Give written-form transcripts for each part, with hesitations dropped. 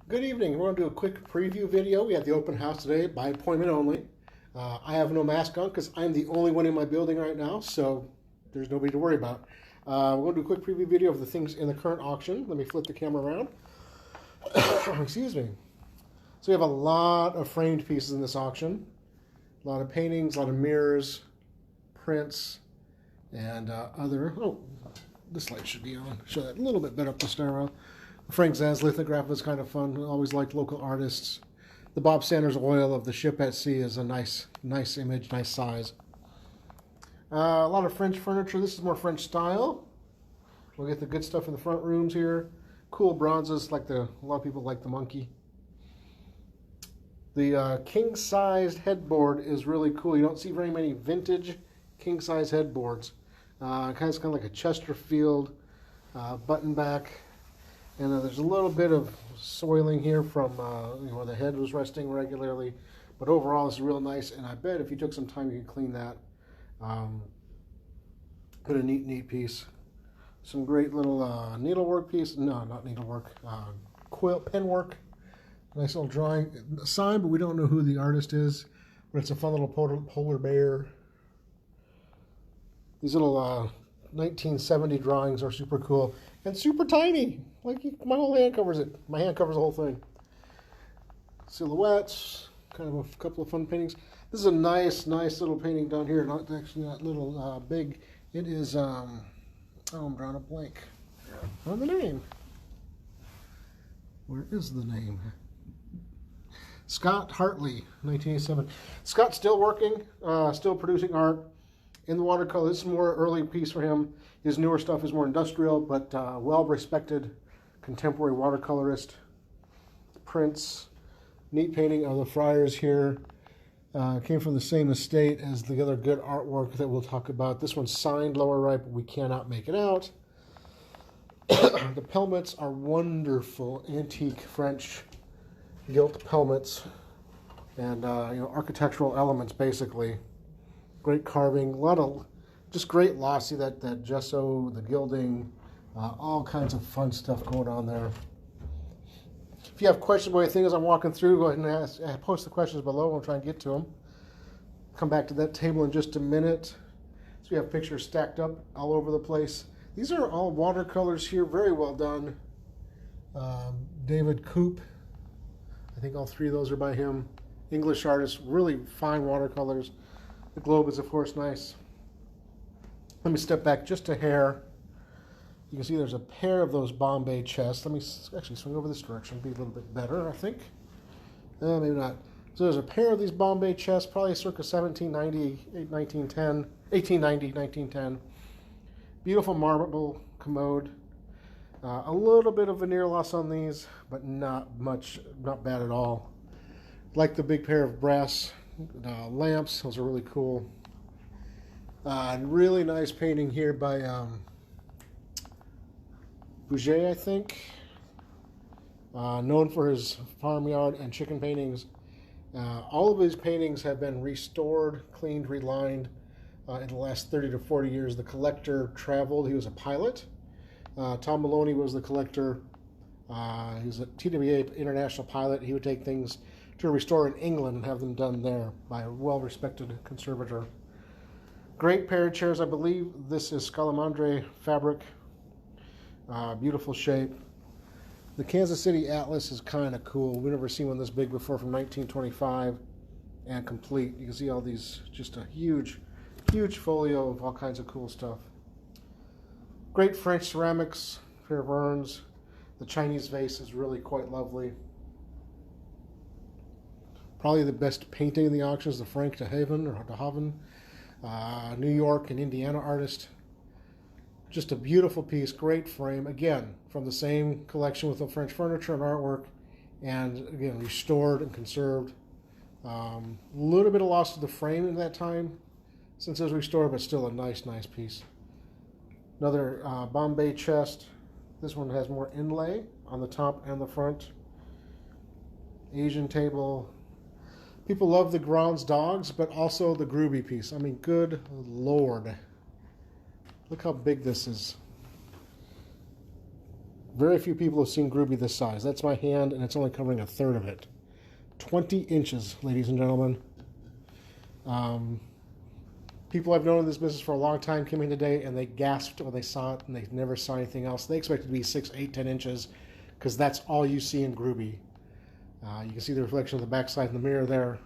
Good evening. We're going to do a quick preview video. We had the open house today by appointment only. I have no mask on because I'm the only one in my building right now, so there's nobody to worry about. We're going to do a quick preview video of the things in the current auction. Let me flip the camera around. Excuse me. So we have a lot of framed pieces in this auction. A lot of paintings, a lot of mirrors, prints, and other... Oh, this light should be on. Show that a little bit better up the stairwell. Frank Zann's lithograph was kind of fun. I always liked local artists. The Bob Sanders oil of the ship at sea is a nice image, nice size. A lot of French furniture. This is more French style. We'll get the good stuff in the front rooms here. Cool bronzes, like a lot of people like the monkey. The king-sized headboard is really cool. You don't see very many vintage king-size headboards. Kind of like a Chesterfield button back. And there's a little bit of soiling here from where the head was resting regularly. But overall, it's real nice. And I bet if you took some time, you could clean that. Put a neat piece. Some great little needlework piece. No, not needlework. Quilt, pen work. Nice little drawing. Sign, but we don't know who the artist is. But it's a fun little polar bear. These little 1970 drawings are super cool. And super tiny. Like my whole hand covers it. My hand covers the whole thing. Silhouettes. Kind of a couple of fun paintings. This is a nice little painting down here. Not actually not little big. It is, oh, I'm drawing a blank on the name. Where is the name? Scott Hartley, 1987. Scott's still working, still producing art in the watercolor. This is more early piece for him. His newer stuff is more industrial, but well-respected contemporary watercolorist. Prints, neat painting of the friars here. Came from the same estate as the other good artwork that we'll talk about. This one's signed lower right, but we cannot make it out. The pelmets are wonderful antique French gilt pelmets, and architectural elements basically. Great carving, a lot of just great loss. See that gesso, the gilding, all kinds of fun stuff going on there. If you have questions about anything as I'm walking through, go ahead and post the questions below. We'll try and get to them. Come back to that table in just a minute. So we have pictures stacked up all over the place. These are all watercolors here, very well done. David Coop, I think all three of those are by him. English artist, really fine watercolors. The globe is, of course, nice. Let me step back just a hair. You can see there's a pair of those Bombay chests. Let me actually swing over this direction, be a little bit better, I think. Maybe not. So there's a pair of these Bombay chests, probably circa 1790, 1910, 1890, 1910. Beautiful marble commode. A little bit of veneer loss on these, but not much, not bad at all. Like the big pair of brass lamps, those are really cool. Really nice painting here by Bouget, I think. Known for his farmyard and chicken paintings. All of his paintings have been restored, cleaned, relined in the last 30 to 40 years. The collector traveled. He was a pilot. Tom Maloney was the collector. He was a TWA international pilot. He would take things to restore in England and have them done there by a well-respected conservator. Great pair of chairs. I believe this is Scalamandre fabric. Beautiful shape. The Kansas City Atlas is kind of cool. We've never seen one this big before, from 1925 and complete. You can see all these, just a huge folio of all kinds of cool stuff. Great French ceramics, pair of urns. The Chinese vase is really quite lovely. Probably the best painting in the auction is the Frank de Haven, New York and Indiana artist. Just a beautiful piece, great frame. Again, from the same collection with the French furniture and artwork, and again, restored and conserved. A little bit of loss to the frame in that time since it was restored, but still a nice piece. Another Bombay chest. This one has more inlay on the top and the front. Asian table. People love the Grand's dogs, but also the Groovy piece. I mean, good Lord. Look how big this is. Very few people have seen Groovy this size. That's my hand, and it's only covering a third of it. 20 inches, ladies and gentlemen. People I've known in this business for a long time came in today, and they gasped when they saw it, and they never saw anything else. They expected it to be 6, 8, 10 inches, because that's all you see in Groovy. You can see the reflection of the backside in the mirror there.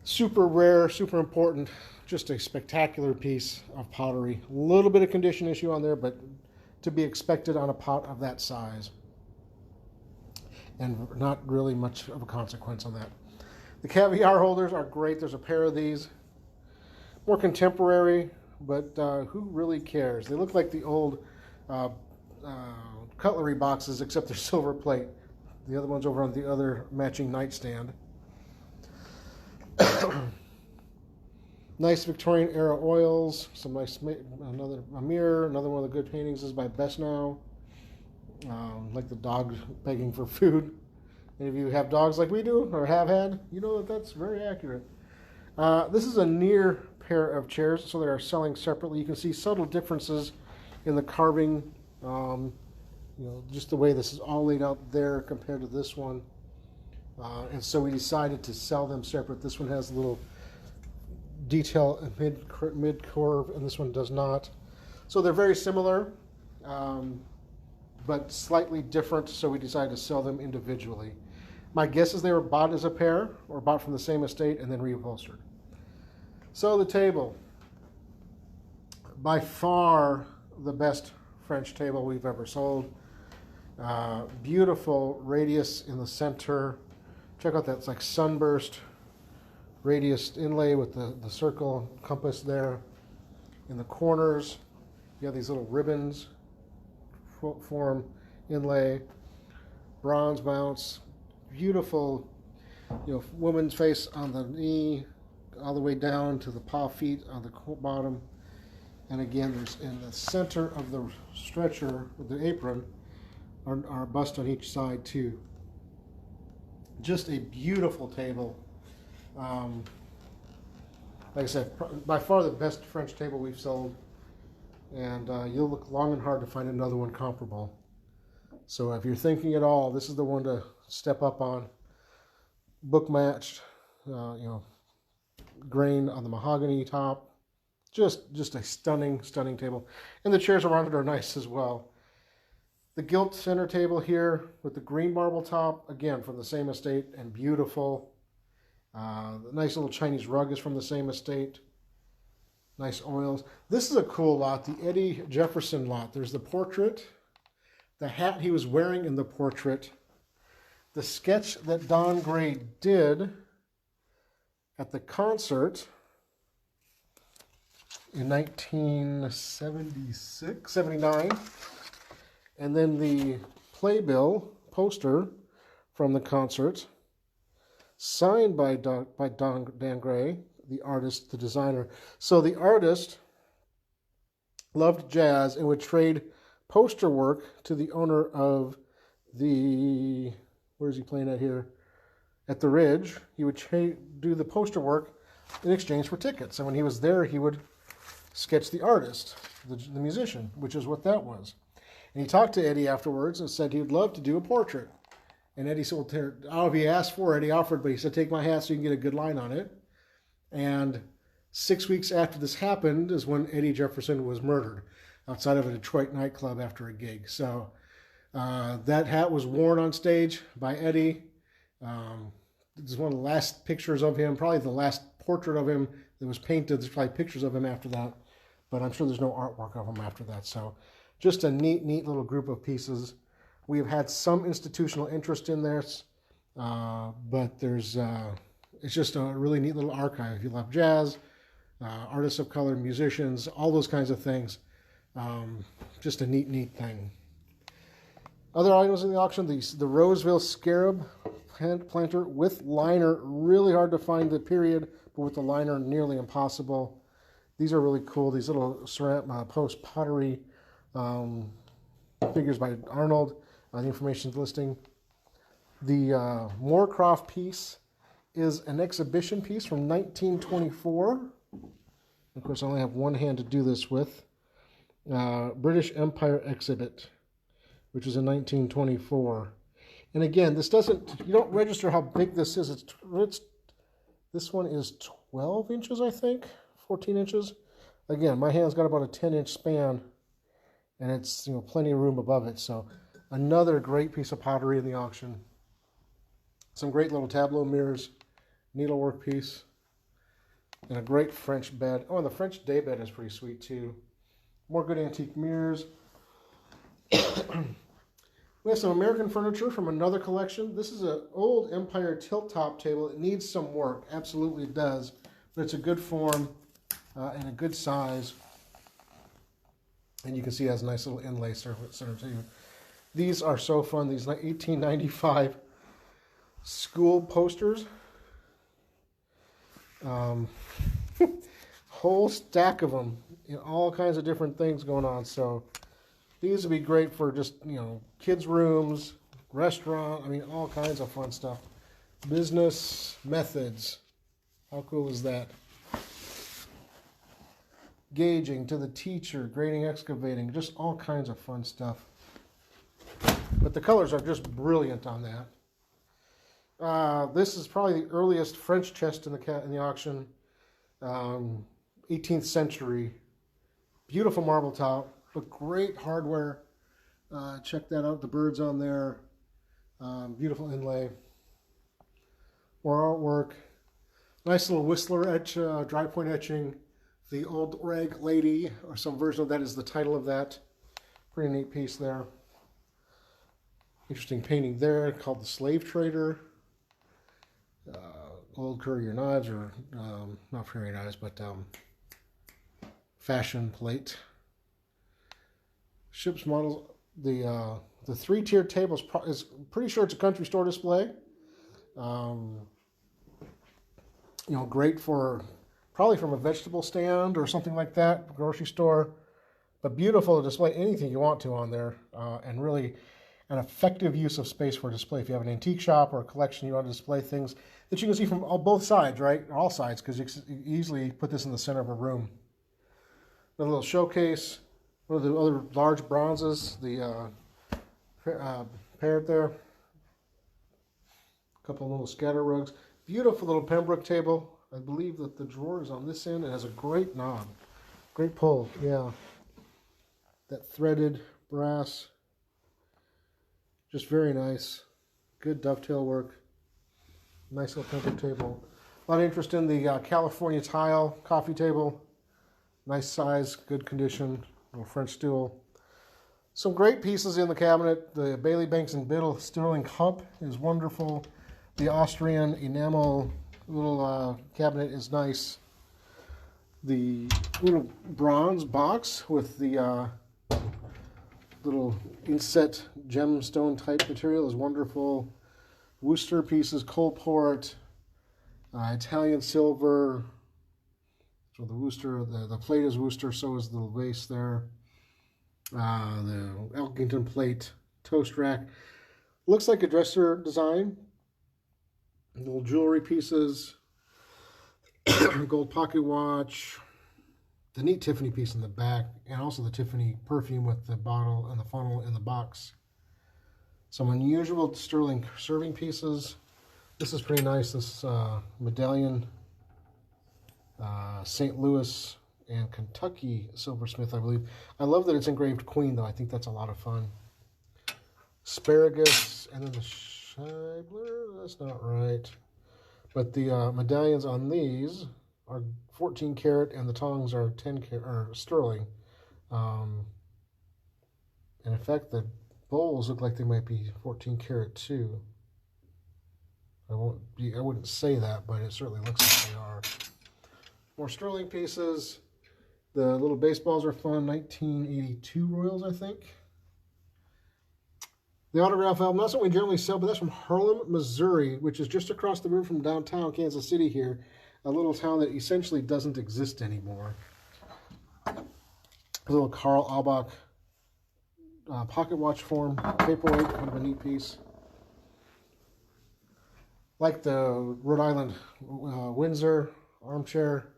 Super rare, super important, just a spectacular piece of pottery. A little bit of condition issue on there, but to be expected on a pot of that size. And not really much of a consequence on that. The caviar holders are great. There's a pair of these. More contemporary, but who really cares? They look like the old cutlery boxes, except they're silver plate. The other one's over on the other matching nightstand. Nice Victorian era oils. Some nice, a mirror. Another one of the good paintings is by Best Now. Like the dog begging for food. Any of you have dogs like we do, or have had? You know that that's very accurate. This is a near pair of chairs, so they are selling separately. You can see subtle differences in the carving. Just the way this is all laid out there compared to this one. And so we decided to sell them separate. This one has a little detail mid-curve, and this one does not. So they're very similar, but slightly different, so we decided to sell them individually. My guess is they were bought as a pair, or bought from the same estate and then reupholstered. So the table, by far the best French table we've ever sold. Beautiful radius in the center. Check out that, it's like sunburst radius inlay with the circle compass there. In the corners, you have these little ribbons form inlay, bronze mounts, beautiful, woman's face on the knee, all the way down to the paw feet on the bottom. And again, there's in the center of the stretcher with the apron are bust on each side too. Just a beautiful table. Like I said, by far the best French table we've sold, and you'll look long and hard to find another one comparable. So if you're thinking at all, this is the one to step up on. Book matched, grain on the mahogany top. Just a stunning table. And the chairs around it are nice as well. The gilt center table here with the green marble top, again from the same estate and beautiful. The nice little Chinese rug is from the same estate. Nice oils. This is a cool lot, the Eddie Jefferson lot. There's the portrait, the hat he was wearing in the portrait, the sketch that Don Gray did at the concert in 79, and then the playbill poster from the concert, signed by Dan Gray, the artist, the designer. So the artist loved jazz and would trade poster work to the owner of the, where's he playing at here? At the Ridge. He would do the poster work in exchange for tickets. And when he was there, he would sketch the artist, the musician, which is what that was. And he talked to Eddie afterwards and said he would love to do a portrait. And Eddie said, well, if he asked for it, he offered, but he said, take my hat so you can get a good line on it. And 6 weeks after this happened is when Eddie Jefferson was murdered outside of a Detroit nightclub after a gig. So that hat was worn on stage by Eddie. This is one of the last pictures of him, probably the last portrait of him that was painted. There's probably pictures of him after that, but I'm sure there's no artwork of him after that. So just a neat little group of pieces. We have had some institutional interest in this, but there's it's just a really neat little archive. If you love jazz, artists of color, musicians, all those kinds of things, just a neat thing. Other items in the auction, the Roseville Scarab planter with liner, really hard to find the period, but with the liner nearly impossible. These are really cool. These little ceramic post pottery figures by Arnold. The information's listing. The Moorcroft piece is an exhibition piece from 1924. Of course, I only have one hand to do this with. British Empire exhibit. which is in 1924. And again, this doesn't, you don't register how big this is. This one is 12 inches, I think, 14 inches. Again, my hand's got about a 10-inch span, and it's, you know, plenty of room above it. So another great piece of pottery in the auction. Some great little tableau mirrors, needlework piece, and a great French bed. Oh, and the French day bed is pretty sweet too. More good antique mirrors. We have some American furniture from another collection. This is an old Empire tilt top table. It needs some work, absolutely it does, but it's a good form and a good size. And you can see it has a nice little inlay center too. These are so fun. These 1895 school posters. Whole stack of them in all kinds of different things going on. So these would be great for just, you know, kids' rooms, restaurant, I mean, all kinds of fun stuff. Business methods. How cool is that? Gauging to the teacher, grading, excavating, just all kinds of fun stuff. But the colors are just brilliant on that. This is probably the earliest French chest in the auction. 18th century. Beautiful marble top. But great hardware. Check that out. The birds on there. Beautiful inlay. More artwork. Nice little Whistler etch, dry point etching. The Old Rag Lady, or some version of that is the title of that. Pretty neat piece there. Interesting painting there called The Slave Trader. Old Courier knives, or not Courier knives, but fashion plate. Ship's models. The three-tiered table is pretty sure it's a country store display. You know, great for probably from a vegetable stand or something like that, grocery store. But beautiful to display anything you want to on there, and really an effective use of space for display. If you have an antique shop or a collection, you want to display things that you can see from both sides, right? All sides, because you can easily put this in the center of a room. A little showcase. One of the other large bronzes, the parrot there. A couple little scatter rugs. Beautiful little Pembroke table. I believe that the drawer is on this end. It has a great knob. Great pull, yeah. That threaded brass. Just very nice. Good dovetail work. Nice little Pembroke table. A lot of interest in the California tile coffee table. Nice size, good condition. Little French stool. Some great pieces in the cabinet. The Bailey Banks and Biddle Sterling cup is wonderful. The Austrian enamel little cabinet is nice. The little bronze box with the little inset gemstone type material is wonderful. Worcester pieces, Coalport, Italian silver. So the Worcester, the plate is Worcester, so is the base there. The Elkington plate, toast rack. Looks like a dresser design. Little jewelry pieces, gold pocket watch, the neat Tiffany piece in the back, and also the Tiffany perfume with the bottle and the funnel in the box. Some unusual sterling serving pieces. This is pretty nice. This medallion, St. Louis and Kentucky silversmith, I believe. I love that it's engraved Queen, though. I think that's a lot of fun. Asparagus, and then the Scheibler, that's not right. But the medallions on these are 14 karat, and the tongs are 10 karat, or sterling. And in fact, the bowls look like they might be 14 karat too. I wouldn't say that, but it certainly looks like they are. More sterling pieces. The little baseballs are fun. 1982 Royals, I think. The autograph album, that's what we generally sell, but that's from Harlem, Missouri, which is just across the river from downtown Kansas City here, a little town that essentially doesn't exist anymore. A little Carl Albach pocket watch form, paperweight, kind of a neat piece. Like the Rhode Island Windsor armchair.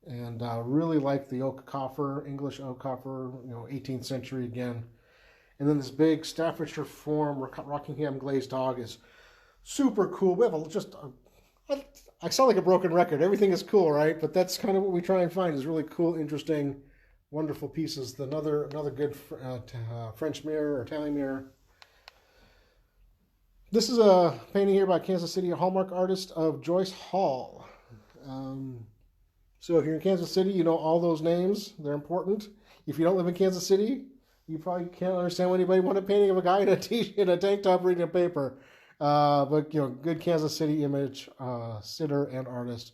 And really like the oak coffer, English oak coffer, you know, 18th century again. And then this big Staffordshire form Rockingham glazed dog is super cool. We have I sound like a broken record. Everything is cool, right? But that's kind of what we try and find is really cool, interesting, wonderful pieces. Another good French mirror or Italian mirror. This is a painting here by Kansas City, a Hallmark artist of Joyce Hall. So if you're in Kansas City, you know all those names. They're important. If you don't live in Kansas City, you probably can't understand why anybody want a painting of a guy in a tank top reading a paper. But, you know, good Kansas City image, sitter and artist.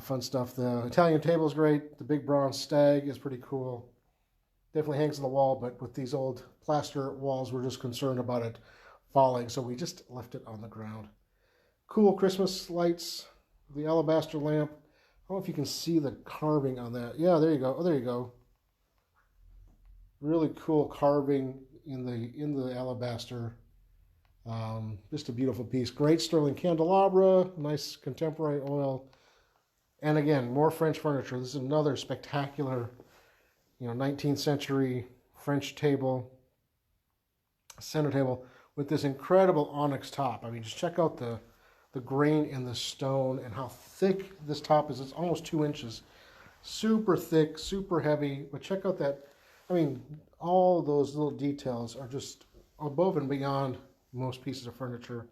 Fun stuff. The Italian table is great. The big bronze stag is pretty cool. Definitely hangs on the wall, but with these old plaster walls, we're just concerned about it falling, so we just left it on the ground. Cool Christmas lights. The Alabaster Lamp. I don't know if you can see the carving on that. Yeah, there you go. Oh, there you go. Really cool carving in the alabaster. Just a beautiful piece. Great sterling candelabra, nice contemporary oil. And again, more French furniture. This is another spectacular, 19th century French table, center table with this incredible onyx top. I mean, just check out the grain in the stone and how thick this top is. It's almost 2 inches. Super thick, super heavy. But check out that. I mean, all those little details are just above and beyond most pieces of furniture.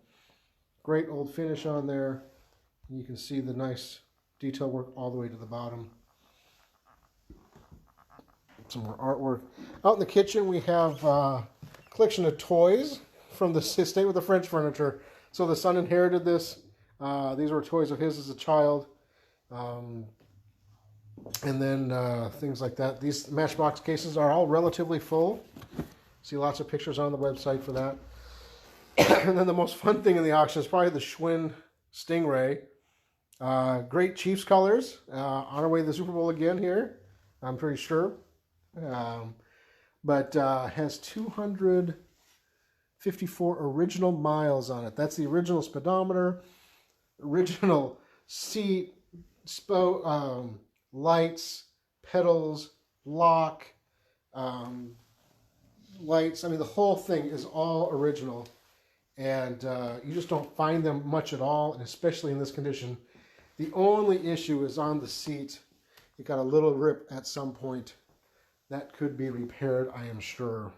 Great old finish on there. You can see the nice detail work all the way to the bottom. Some more artwork. Out in the kitchen we have a collection of toys from the estate with the French furniture. So the son inherited this. These were toys of his as a child. And then things like that. These Matchbox cases are all relatively full. See lots of pictures on the website for that. And then the most fun thing in the auction is probably the Schwinn Stingray. Great Chiefs colors. On our way to the Super Bowl again here, I'm pretty sure. But has 254 original miles on it. That's the original speedometer, original seat, lights, pedals, lock, lights. I mean, the whole thing is all original. And you just don't find them much at all, and especially in this condition. The only issue is on the seat. It got a little rip at some point. That could be repaired, I am sure.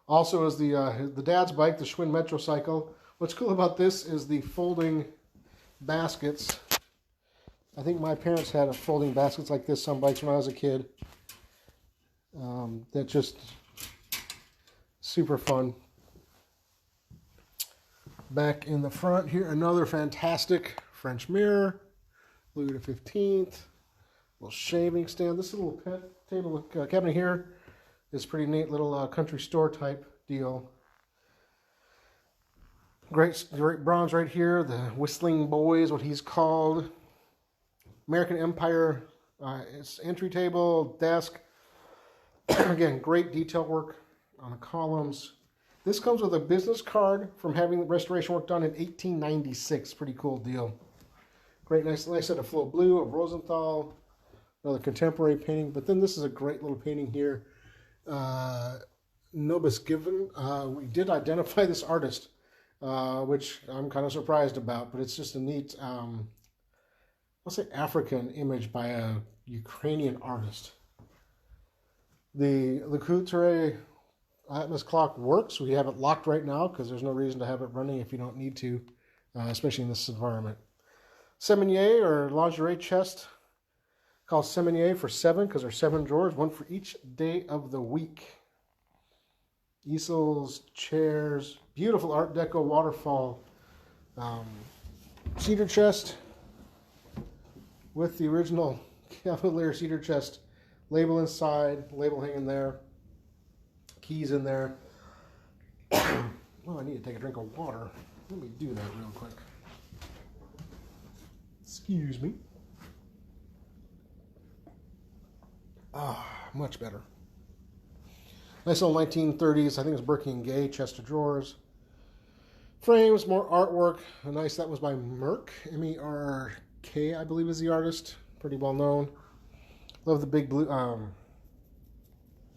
Also is the dad's bike, the Schwinn Metrocycle. What's cool about this is the folding baskets. I think my parents had folding baskets like this on bikes when I was a kid. That just super fun. Back in the front here, another fantastic French mirror, Louis XV, little shaving stand. This little pet table cabinet here is pretty neat, little country store type deal. Great bronze right here, the Whistling Boy is what he's called. American Empire entry table, desk. Again, great detail work on the columns. This comes with a business card from having the restoration work done in 1896. Pretty cool deal. Great, nice set of Flow Blue of Rosenthal. Another contemporary painting. But then this is a great little painting here. Nobis Given. We did identify this artist, which I'm kind of surprised about. But it's just a neat, I'll say African image by a Ukrainian artist. The Couture Atmos clock works. We have it locked right now because there's no reason to have it running if you don't need to, especially in this environment. Seminier or lingerie chest, called Seminier for 7 because there's 7 drawers, 1 for each day of the week. Easels, chairs, beautiful Art Deco waterfall cedar chest with the original Cavalier cedar chest label inside, label hanging there. Keys in there. Well, I need to take a drink of water. Let me do that real quick. Excuse me. Much better. Nice old 1930s, I think it's Berkey and Gay chest of drawers. Frames, more artwork. Nice, that was by Merck. M-E-R-K, I believe is the artist. Pretty well known. Love the big blue,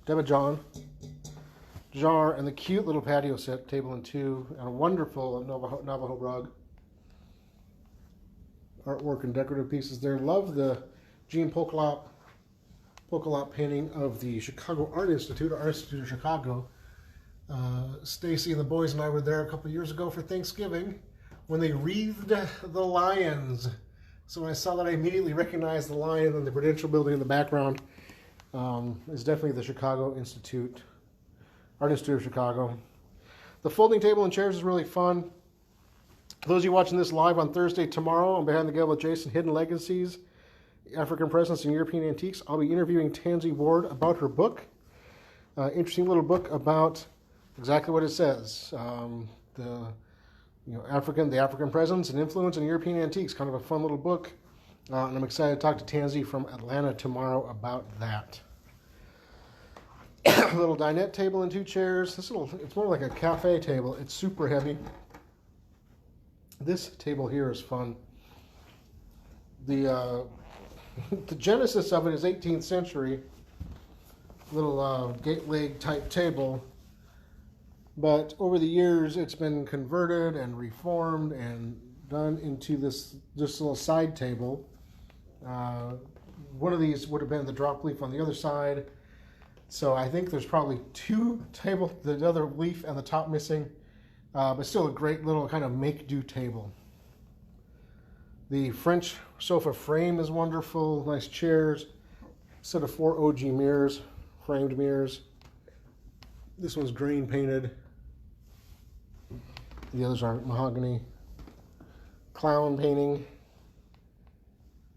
Deborah John. jar, and the cute little patio set, table and two, and a wonderful Navajo rug. Artwork and decorative pieces there. Love the Jean polka lot painting of the Chicago Art Institute of Chicago. Stacy and the boys and I were there a couple years ago for Thanksgiving when they wreathed the lions. So when I saw that, I immediately recognized the lion and the Prudential building in the background. It's definitely the Chicago Institute, Art Institute of Chicago. The folding table and chairs is really fun. Those of you watching this live on Thursday, tomorrow, on Behind the Gavel with Jason, Hidden Legacies, African Presence in European Antiques, I'll be interviewing Tansy Ward about her book. Interesting little book about exactly what it says. The African presence and influence in European antiques. Kind of a fun little book. And I'm excited to talk to Tansy from Atlanta tomorrow about that. A little dinette table and two chairs. It's more like a cafe table. It's super heavy. This table here is fun. The genesis of it is 18th century. Little gate leg type table. But over the years, it's been converted and reformed and done into this little side table. One of these would have been the drop leaf on the other side. So I think there's probably two tables, the other leaf and the top missing. But still a great little kind of make-do table. The French sofa frame is wonderful. Nice chairs. Set of 4 OG mirrors, framed mirrors. This one's grain painted. The others are mahogany. Clown painting.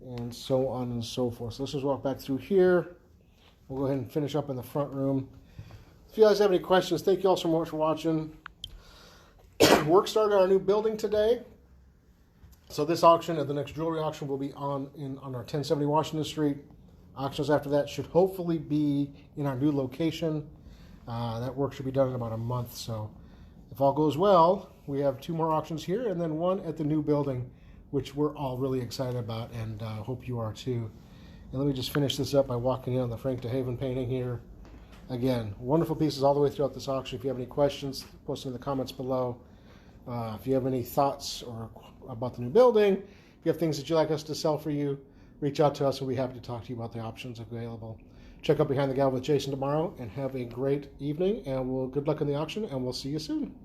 And so on and so forth. So let's just walk back through here. We'll go ahead and finish up in the front room. If you guys have any questions, thank you all so much for watching. Work started on our new building today. So this auction and the next jewelry auction will be on our 1070 Washington Street. Auctions after that should hopefully be in our new location. That work should be done in about a month. So if all goes well, we have 2 more auctions here and then 1 at the new building, which we're all really excited about, and hope you are too. And let me just finish this up by walking in on the Frank DeHaven painting here. Again, wonderful pieces all the way throughout this auction. If you have any questions, post them in the comments below. If you have any thoughts or about the new building, if you have things that you'd like us to sell for you, reach out to us. We'll be happy to talk to you about the options available. Check out Behind the Gavel with Jason tomorrow, and have a great evening. And good luck in the auction, and we'll see you soon.